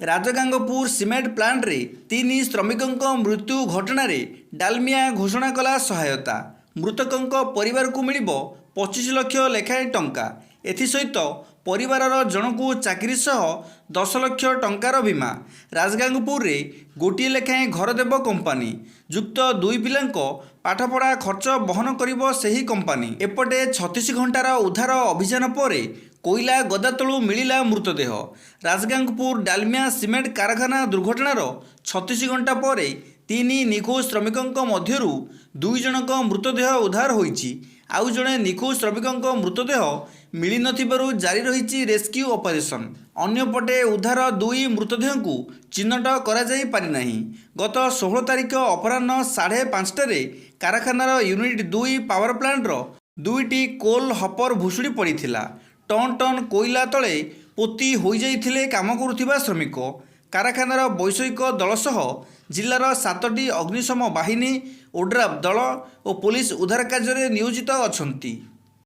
Rajgangpur cement plant रे 3 श्रमिकों मृत्यु घटना डालमिया घोषणा कला सहायता। मृतकों परिवार को मिल 25 लाख लेखाएं टंका। एसत परिवार जनकू चाकरी सह 10 लाख टंकार बीमा। राजगांगपुर रे गोटे लेखाएं घर देव कंपानी। युक्त 2 पिलांको पाठपढ़ा खर्च बहन करिबो सही कंपानी। एपटे 36 घंटार उद्धार अभियान पर कोईला गदा तलू मिलिला मृतदेह। राजगांगपुर डालमिया सिमेंट कारखाना दुर्घटनार 36 घंटा पर 3 निखोज श्रमिकों मध्यरु 2 जनक मृतदेह उद्धार होईची। आउ जड़े निखोज श्रमिकों मृतदेह मिली नथिबारु जारी रही रेस्क्यू ऑपरेशन। अन्यपटे उद्धार 2 मृतदेह को चिन्हट करा जाई पारि नाही। गत 16 तारिख अपराह्न 5:30 कारखानार यूनिट 2 पावर प्लांटर 2टी कोल हपर भुशुड़ी पड़ीथिला। टन टन कोईला तले पोती होई जाइथिले काम करुथिबा श्रमिक। कारखानार वैषयिक दल सह जिलार 7टी अग्निशम बाहिनी, ओड्राफ दल और पुलिस उद्धार कार्य नियोजित अछंती।